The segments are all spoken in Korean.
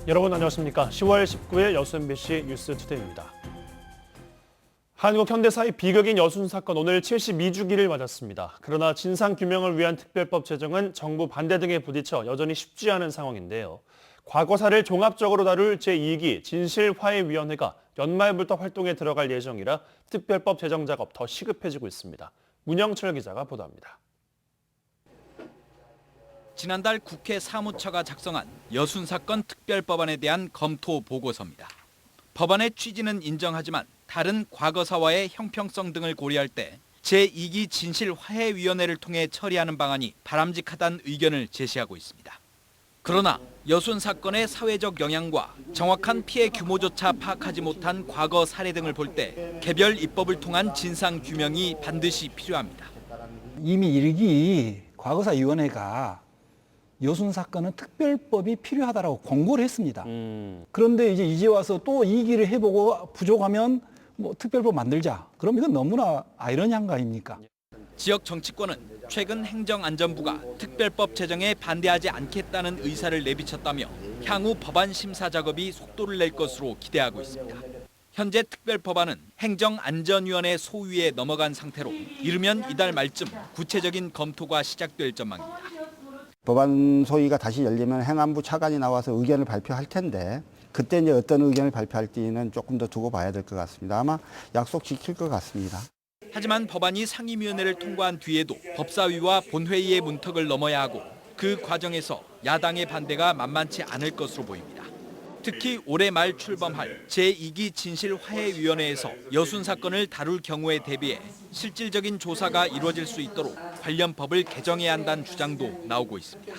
여러분 안녕하십니까? 10월 19일 여수 MBC 뉴스투데이입니다. 한국 현대사의 비극인 여순 사건 오늘 72주기를 맞았습니다. 그러나 진상규명을 위한 특별법 제정은 정부 반대 등에 부딪혀 여전히 쉽지 않은 상황인데요. 과거사를 종합적으로 다룰 제2기 진실화해위원회가 연말부터 활동에 들어갈 예정이라 특별법 제정 작업 더 시급해지고 있습니다. 문영철 기자가 보도합니다. 지난달 국회 사무처가 작성한 여순 사건 특별법안에 대한 검토 보고서입니다. 법안의 취지는 인정하지만 다른 과거사와의 형평성 등을 고려할 때 제2기 진실화해위원회를 통해 처리하는 방안이 바람직하다는 의견을 제시하고 있습니다. 그러나 여순 사건의 사회적 영향과 정확한 피해 규모조차 파악하지 못한 과거 사례 등을 볼 때 개별 입법을 통한 진상 규명이 반드시 필요합니다. 이미 1기 과거사위원회가 여순 사건은 특별법이 필요하다라고 권고를 했습니다. 그런데 이제 와서 또 2기를 해보고 부족하면 뭐 특별법 만들자. 그럼 이건 너무나 아이러니한 거 아닙니까? 지역 정치권은 최근 행정안전부가 특별법 제정에 반대하지 않겠다는 의사를 내비쳤다며 향후 법안 심사 작업이 속도를 낼 것으로 기대하고 있습니다. 현재 특별법안은 행정안전위원회 소위에 넘어간 상태로 이르면 이달 말쯤 구체적인 검토가 시작될 전망입니다. 법안 소위가 다시 열리면 행안부 차관이 나와서 의견을 발표할 텐데 그때 이제 어떤 의견을 발표할지는 조금 더 두고 봐야 될 것 같습니다. 아마 약속 지킬 것 같습니다. 하지만 법안이 상임위원회를 통과한 뒤에도 법사위와 본회의의 문턱을 넘어야 하고 그 과정에서 야당의 반대가 만만치 않을 것으로 보입니다. 특히 올해 말 출범할 제2기 진실화해위원회에서 여순 사건을 다룰 경우에 대비해 실질적인 조사가 이루어질 수 있도록 관련 법을 개정해야 한다는 주장도 나오고 있습니다.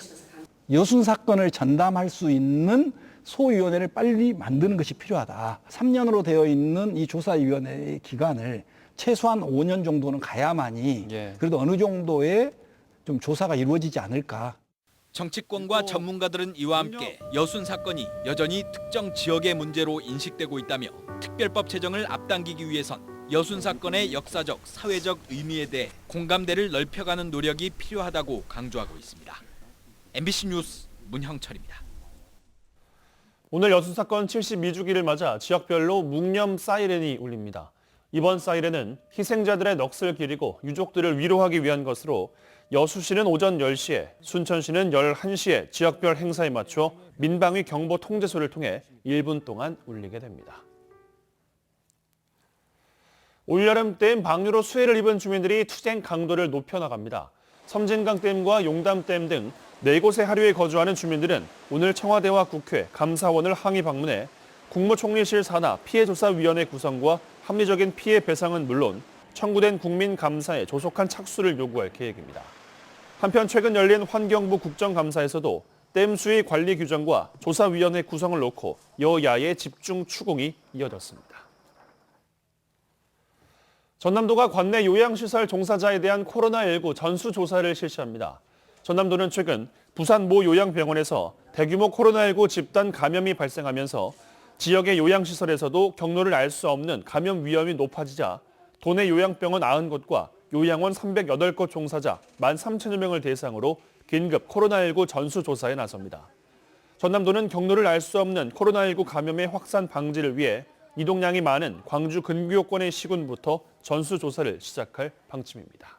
여순 사건을 전담할 수 있는 소위원회를 빨리 만드는 것이 필요하다. 3년으로 되어 있는 이 조사위원회의 기간을 최소한 5년 정도는 가야만이 그래도 어느 정도의 좀 조사가 이루어지지 않을까. 정치권과 전문가들은 이와 함께 여순 사건이 여전히 특정 지역의 문제로 인식되고 있다며 특별법 제정을 앞당기기 위해선 여순 사건의 역사적, 사회적 의미에 대해 공감대를 넓혀가는 노력이 필요하다고 강조하고 있습니다. MBC 뉴스 문형철입니다. 오늘 여순 사건 72주기를 맞아 지역별로 묵념 사이렌이 울립니다. 이번 사이렌은 희생자들의 넋을 기리고 유족들을 위로하기 위한 것으로 여수시는 오전 10시에, 순천시는 11시에 지역별 행사에 맞춰 민방위 경보 통제소를 통해 1분 동안 울리게 됩니다. 올여름 댐 방류로 수해를 입은 주민들이 투쟁 강도를 높여나갑니다. 섬진강댐과 용담댐 등 4곳의 하류에 거주하는 주민들은 오늘 청와대와 국회, 감사원을 항의 방문해 국무총리실 산하 피해조사위원회 구성과 합리적인 피해 배상은 물론 청구된 국민감사에 조속한 착수를 요구할 계획입니다. 한편 최근 열린 환경부 국정감사에서도 댐 수위 관리 규정과 조사위원회 구성을 놓고 여야의 집중 추궁이 이어졌습니다. 전남도가 관내 요양시설 종사자에 대한 코로나19 전수조사를 실시합니다. 전남도는 최근 부산 모 요양병원에서 대규모 코로나19 집단 감염이 발생하면서 지역의 요양시설에서도 경로를 알 수 없는 감염 위험이 높아지자 도내 요양병원 90곳과 요양원 308곳 종사자 13,000여 명을 대상으로 긴급 코로나19 전수조사에 나섭니다. 전남도는 경로를 알 수 없는 코로나19 감염의 확산 방지를 위해 이동량이 많은 광주 근교권의 시군부터 전수조사를 시작할 방침입니다.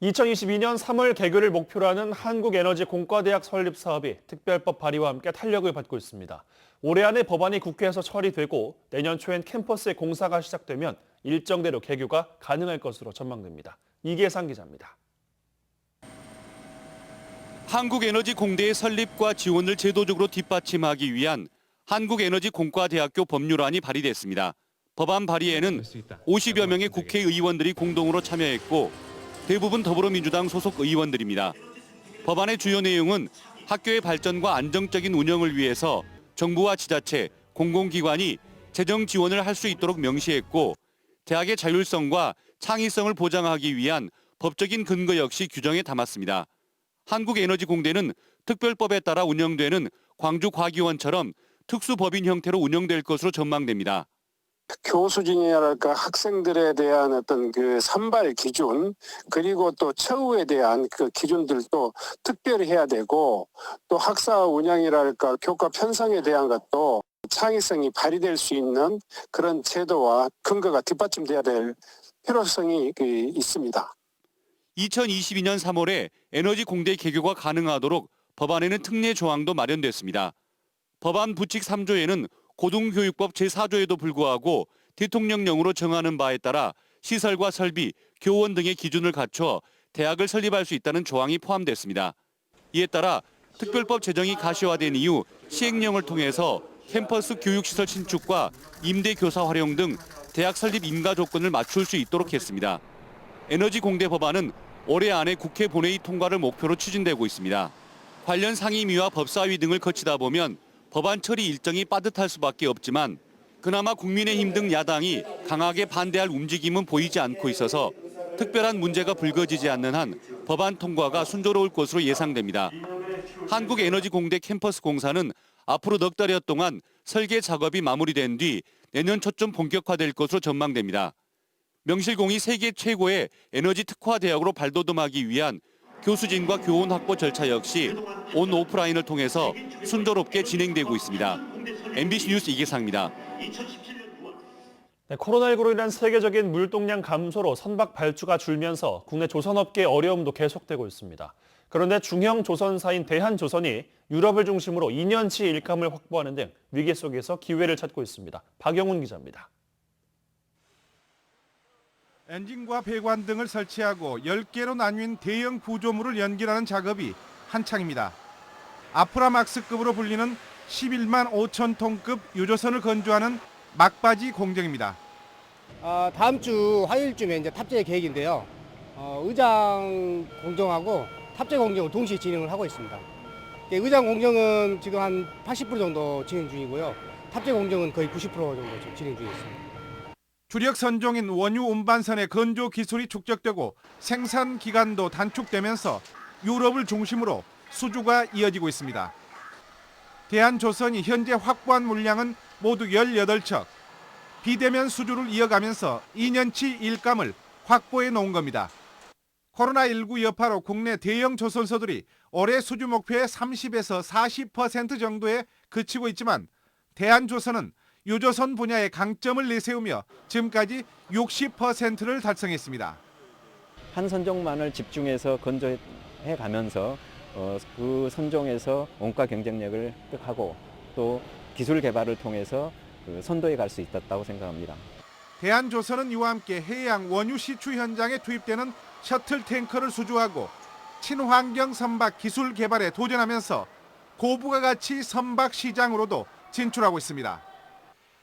2022년 3월 개교를 목표로 하는 한국에너지공과대학 설립 사업이 특별법 발의와 함께 탄력을 받고 있습니다. 올해 안에 법안이 국회에서 처리되고 내년 초엔 캠퍼스의 공사가 시작되면 일정대로 개교가 가능할 것으로 전망됩니다. 이계상 기자입니다. 한국에너지공대의 설립과 지원을 제도적으로 뒷받침하기 위한 한국에너지공과대학교 법률안이 발의됐습니다. 법안 발의에는 50여 명의 국회의원들이 공동으로 참여했고 대부분 더불어민주당 소속 의원들입니다. 법안의 주요 내용은 학교의 발전과 안정적인 운영을 위해서 정부와 지자체, 공공기관이 재정 지원을 할 수 있도록 명시했고 대학의 자율성과 창의성을 보장하기 위한 법적인 근거 역시 규정에 담았습니다. 한국에너지공대는 특별법에 따라 운영되는 광주과기원처럼 특수법인 형태로 운영될 것으로 전망됩니다. 교수진이랄까 학생들에 대한 어떤 그 선발 기준, 그리고 또 처우에 대한 그 기준들도 특별히 해야 되고, 또 학사 운영이랄까 교과 편성에 대한 것도 창의성이 발휘될 수 있는 그런 제도와 근거가 뒷받침돼야 될 필요성이 있습니다. 2022년 3월에 에너지 공대 개교가 가능하도록 법안에는 특례 조항도 마련됐습니다. 법안 부칙 3조에는 고등교육법 제4조에도 불구하고 대통령령으로 정하는 바에 따라 시설과 설비, 교원 등의 기준을 갖춰 대학을 설립할 수 있다는 조항이 포함됐습니다. 이에 따라 특별법 제정이 가시화된 이후 시행령을 통해서 캠퍼스 교육시설 신축과 임대 교사 활용 등 대학 설립 인가 조건을 맞출 수 있도록 했습니다. 에너지 공대 법안은 올해 안에 국회 본회의 통과를 목표로 추진되고 있습니다. 관련 상임위와 법사위 등을 거치다 보면 법안 처리 일정이 빠듯할 수밖에 없지만 그나마 국민의힘 등 야당이 강하게 반대할 움직임은 보이지 않고 있어서 특별한 문제가 불거지지 않는 한 법안 통과가 순조로울 것으로 예상됩니다. 한국에너지공대 캠퍼스 공사는 앞으로 넉 달여 동안 설계 작업이 마무리된 뒤 내년 초쯤 본격화될 것으로 전망됩니다. 명실공히 세계 최고의 에너지 특화 대학으로 발돋움하기 위한 교수진과 교원 확보 절차 역시 온 오프라인을 통해서 순조롭게 진행되고 있습니다. MBC 뉴스 이계상입니다. 네, 코로나19로 인한 세계적인 물동량 감소로 선박 발주가 줄면서 국내 조선업계의 어려움도 계속되고 있습니다. 그런데 중형 조선사인 대한조선이 유럽을 중심으로 2년치 일감을 확보하는 등 위기 속에서 기회를 찾고 있습니다. 박영훈 기자입니다. 엔진과 배관 등을 설치하고 10개로 나뉜 대형 구조물을 연결하는 작업이 한창입니다. 아프라막스급으로 불리는 11만 5천 톤급 유조선을 건조하는 막바지 공정입니다. 다음 주 화요일쯤에 이제 탑재 계획인데요. 의장 공정하고 탑재 공정을 동시에 진행을 하고 있습니다. 의장 공정은 지금 한 80% 정도 진행 중이고요. 탑재 공정은 거의 90% 정도 지금 진행 중에 있습니다. 주력 선종인 원유 운반선의 건조 기술이 축적되고 생산 기간도 단축되면서 유럽을 중심으로 수주가 이어지고 있습니다. 대한조선이 현재 확보한 물량은 모두 18척. 비대면 수주를 이어가면서 2년치 일감을 확보해 놓은 겁니다. 코로나19 여파로 국내 대형 조선소들이 올해 수주 목표의 30에서 40% 정도에 그치고 있지만 대한조선은 유조선 분야의 강점을 내세우며 지금까지 60%를 달성했습니다. 한 선종만을 집중해서 건조해 가면서 그 선종에서 원가 경쟁력을 획득하고 또 기술 개발을 통해서 선도에 갈 수 있었다고 생각합니다. 대한조선은 이와 함께 해양 원유 시추 현장에 투입되는 셔틀 탱커를 수주하고 친환경 선박 기술 개발에 도전하면서 고부가 가치 선박 시장으로도 진출하고 있습니다.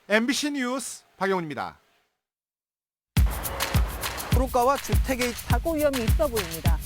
MBC 뉴스 박영훈입니다. 도로가와 주택의 사고 위험이 있어 보입니다.